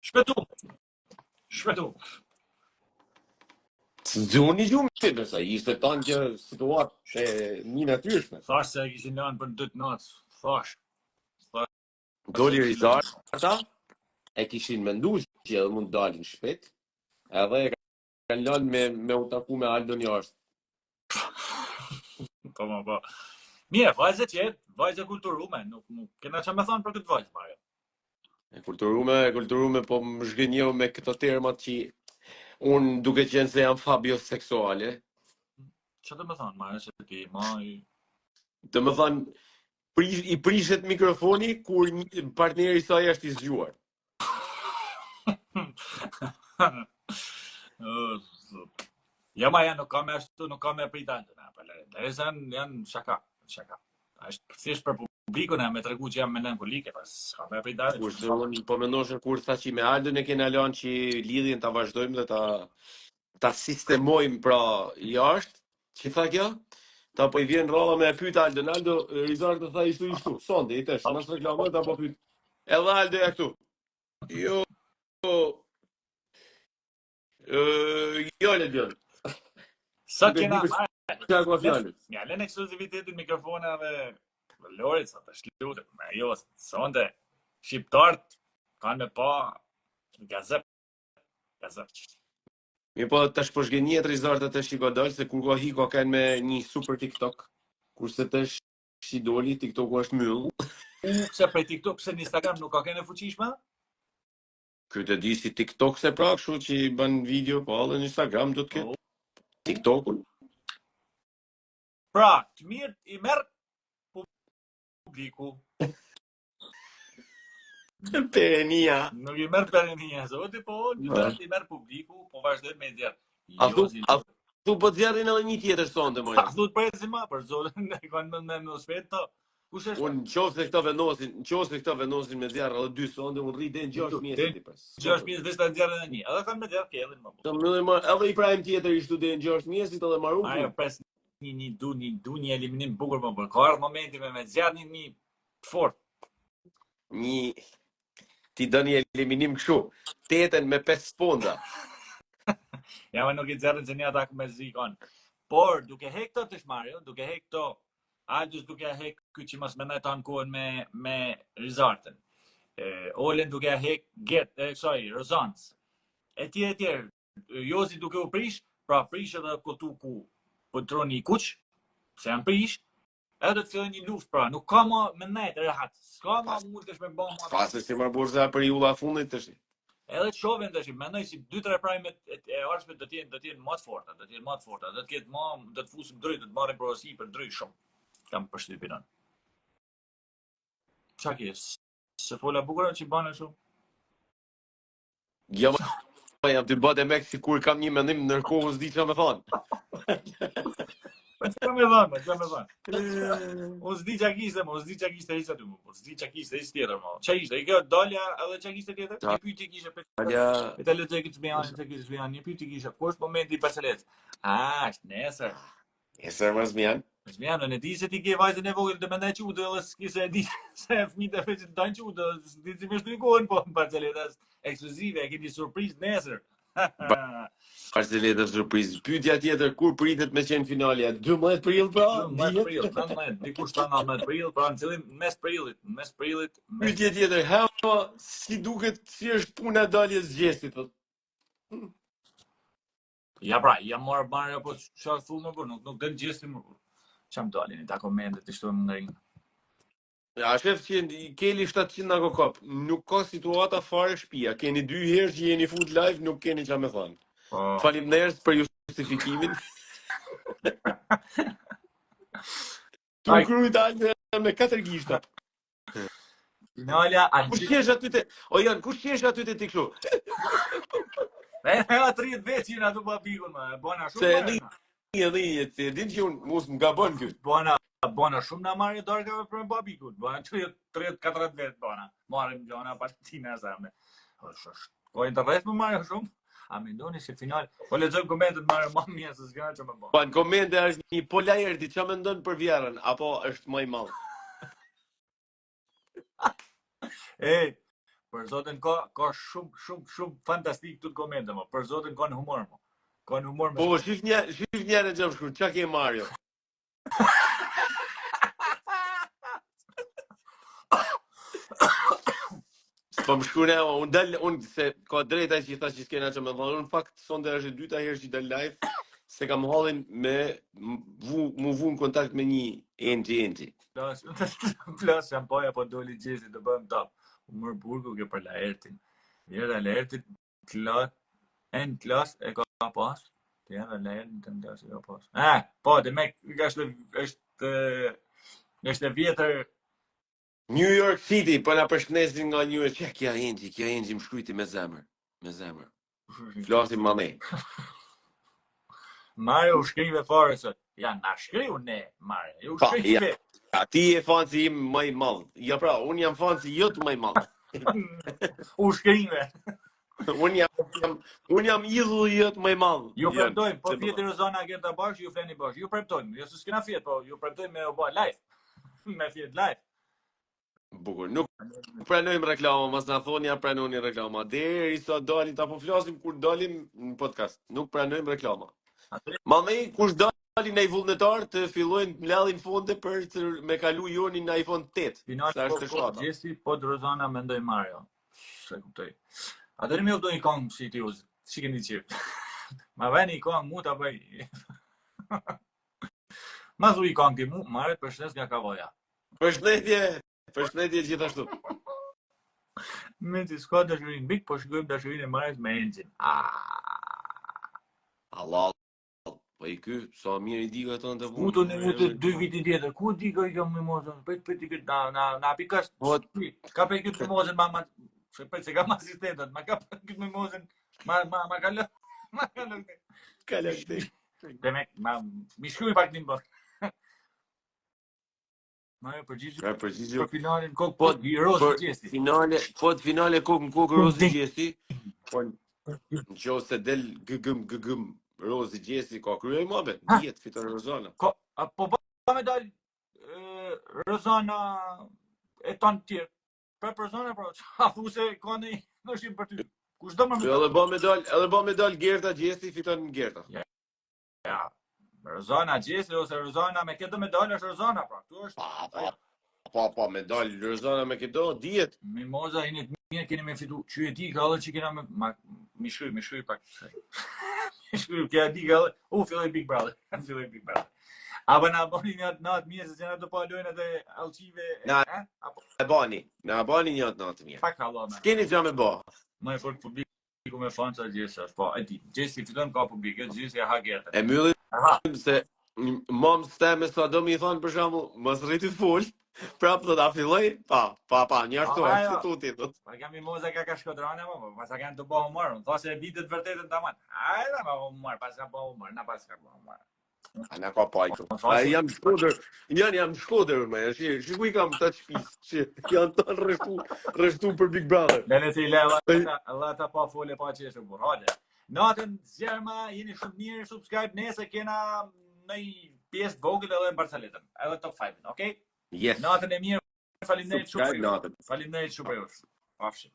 Shpëtu. Shpëtu. Zoni gjumë nësa, ishte tanë që situatë një natyrshme. Thash se e kishin lënë për 2 natë. Thash. Doli Rizarta, e kishin mendu që edhe mund dalin shpet, edhe e kanë lënë me u taku me Aldon jashtë. Po. Mirë, vajzë tjetë, vajzë kulturume, nuk kena që me thonë për këtë vajzë, Mario. E kulturume, po më zhgënjeu me këto termat që unë duke qenë se jam fabioseksuale. Që të me thonë, Mario, që ti ma i... Të më thonë, i prishet mikrofoni kur partneri saj është i zgjuar. Ja, ma janë, nuk kam e pritan të na, për janë shaka. Është thjesht për publikun e me tregu që jam melankolike, pas s'ka me pritan. Kurse unë po mendoshën kur tha që me Aldon e kena lënë që lidhjen ta vazhdojmë dhe ta sistemojmë pra jashtë, që tha kjo? Ta po i vjen rrolla me e pyet Aldon, Rizar të tha ishtu, sonde, i tesh, nësë reklamën, ta po pyet. Edhe Aldo e këtu. Jo, le björn. Sa kena, Mja lën ekskluzivitetin mikrofonave Lorit, sa të shlutet, me jo, sonde, shqiptarët kanë me pa gazep. Mi po të shpëshgjenjet Rizartë të shiko dalë, se kur ka hiko kanë me një super TikTok, kurse të shidoli, TikToku është myllë. Pse prej TikTok, pse në Instagram nuk ka kene fuqishme? Këtë e di si TikTok se pra, kështu që i bën video, po edhe në Instagram do të ketë TikTokun. Pra, të mirë i merë publiku. Perenia. Nuk i merë perenia, zoti, po i merë publiku, po vazhdojnë me zjarë. A thu po zjarrin edhe një tjetër sonde, mojë. A thu të presim ma, për zotin, ne kanë me në shpet të. Unë qofse këto vendosin me zjarë edhe 2 sonde, unë rritin 6 mjesë ti pres. 6 mjesë dhe shta zjarën e një, edhe kanë me zjarë kjellin më. Edhe i prajmë tjetër i student 6 mjesit edhe maru. Ajo, pres du një eliminim bukur më bërë. Ka ardhë momenti me zjarë një fort. Ti do një eliminim kështu, 8 me 5 sponda. Ja, me nuk i zjarën që një atak me zikon. Por, duke hek të të shmarjo, duke hek të Aldus duke hek këtë që mas menaj të ankohen me Rizartën. Olen duke hek Rozans. E tjerë, Jozi duke u prish, pra prish edhe këtu ku pëtroni i kuq, se janë prish, edhe të fillon një luft, pra, nuk ka ma menaj të rehat. S'ka ma murkesh me bëma. Pasë si marë burza për julla fundit të shi. Edhe të shoven të shi, menoj si 2-3 prajmet e arshme do t'jenë më të forta, do të ketë ma, do të fusim drejt, do të marrin porosi për drejt shumë. Kam përshtypjen. Qa kjes? Se fola bukura që banë shumë? Jo, jam të bëtë e me si kur kam një mendim, nërkohë s'di që me thonë. Qa me thonë? Unë s'di qa kishte, ishte aty, s'di qa kishte, ishte tjetër, qa ishte? I kjo dalja edhe qa kishte tjetër? Një pyti kishe për e të letë e këtë zbijan, një pyti kishe, ku është momenti i Barcelet? Është nesër. Nesër më zbijan? Zmiano, në di se ti ke vajzën e vogël të mendaj qutë, edhe s'kise e di se fëmijët e feqët dajnë qutë, s'di si me shtuikohen, po në Barceletës ekskluzive, e keni surprizë nesër. Barceletës surprizë. Pyetja tjetër, kur pritet me qenë finalja? 12 prill pra? 12 prill, 19, dikush 19 prill, pra në cilin mes prillit. Pyetja tjetër, hema, si duket si është puna daljes gjestit? Ja pra, jam marrë, po çfarë thumë më, nuk del gjesti më. Qam dalin, ta komendet të shtojmë nga rinjë. A shef që keni 700 nga kokop, nuk ka situata fare shpia, keni 2 herë që jeni fut live, nuk keni qa me thonë. Faleminderit për justifikimin. Tu krujt alë me 4 gishta. Finalja, kush qesh aty të... O janë, kush qesh aty të ti kështu? E 30 veç jena të babikun, bona shumë. Se din që unë mos më gabon këtë. Bona shumë na marrë dorëve për babikut. Bona 30-40 vet bona. Marrim gjona partinë asame. Po internet më marrë shumë. A mendoni se final? Po lexoj komentet marrë më mirë se s'ka çfarë më bën. Po në komente është një Polajerti, ç'a mendon për Vjerën apo është më i madh? Për zotin ka shumë fantastik këtu komente, mo. Për zotin ka në humor, mo. Ka në humor me Po, shif njerë gjëmë shkur, qa ke Mario? Po më shkune, unë se ka drejta që i thash që s'kena që me thonë, unë fakt sonde është e dyta herë që i dal live, se kam hallin me mu vu në kontakt me një Enxhi. Flas shampoja po doli Gjesi të bëjmë top. U mërë burgu ke për Laertin. Jera Laertit klas e ka pas. Jera Laertin të në klas e ka pas. Po, dhe me është e vjetër. New York City, po na përshëndesin nga New York. Kja Enxhi më shkryti me zemër. Flasim ma me. Mario u shkrive fare sot. Ja, na shkriu ne, Mario. U shkrive. A ti e fanci im më i madh. Ja pra, unë jam fanci jot më i madh. U shkrive. Unë jam idhulli jot më i madh. Ju premtojmë, po fjeti Rozana Gerta bashkë, ju fleni bashkë. Ju premtojmë, jo se s'kena fjet, po ju premtojmë me u bë live. Me fjet live. Bukur, nuk pranojmë reklama, mos na thoni ja pranoni reklama. Deri sa dalim ta po flasim kur dalim në podcast. Nuk pranojmë reklama. Mallëi kush dalin në vullnetar të fillojnë mbledhin fonde për të me kalu jonin në iPhone 8. Sa është e shata. Gjesi po Rozana mendoj Mario. Se kuptoj. Atëherë më u do një këngë si ti uz. Si keni qef. Ma veni i këngë mu ta bëj. Ma thu i këngë ti mu, Mario përshëndes nga Kavoja. Përshëndetje gjithashtu. Me që s'ka dashurin bik, po shkojmë dashurin e Marios me Enxhin. Allah, po i ky, sa mirë i di ka tonë të punë. Ku të në mutë 2 vitin tjetër, ku di ka i kam me mozën, pëjt i këtë, na pikas, ka për këtë me mozën, se ka më asistentat, ma ka për këtë me mozën, ma kalë, dhe me, mi shkruj pak një bërë. Mario përgjigju për finalin kokë Rozë Gjesi. Po të finale kokë Rozë Gjesi, po në qo se del gëgëm Rozë Gjesi ka kryoj mobe, djetë fiton Rozana. Po pa me dal Rozana e tanë tjerë, për Rozana, a fu se ka në nëshim për ty, kush do më me dal? Edhe ba me dal Gerta Gjesi, fiton Gerta. Ja. Rozana Gjesi ose Rozana me këtë medalë është Rozana, pra, këtu është... Pa, medalë Rozana me këto, djetë. Mimoza, init mirë, keni me fitu, që e di ka dhe që kena me... Mi shkruj pak. Mi shkruj, kja di ka dhe... Filloj Big Brother. Apo na bani një natë mirë, se që na të palojnë edhe alqive... Na bani një natë mirë. Pak halon. S'keni që me ba. Ma e fort publik. Me fanca Gjesi është, po, e di, Gjesi fiton ka publik, Gjesi e ha Gertën. E myllim se mom's teme sa do mi thonë për shembull, mos rriti fol, prapë do ta filloj, pa, një artoj, si tuti. Pa kam mimoza ka shkodrane, po, pas kanë të bëhu humor, më thoshe e vitet vërtetën tamam. Hajde ma humor, pas ka bëhu humor, na pas ka bëhu humor. Ana ka pajtu. Jam shkoder, me, shikuj kam të shpis, që janë të rreshtu për Big Brother. Lene të i le, Allah ta pa fole pa qeshë, bur, hajde. Natën zjerma, jeni shumë mirë, subscribe, nese kena në i pjesë vogël edhe në Barceletën, edhe top 5, okej? Yes. Natën e mirë, faleminderit shumë. Subscribe natën. Faleminderit shumë për jush. Pafshim.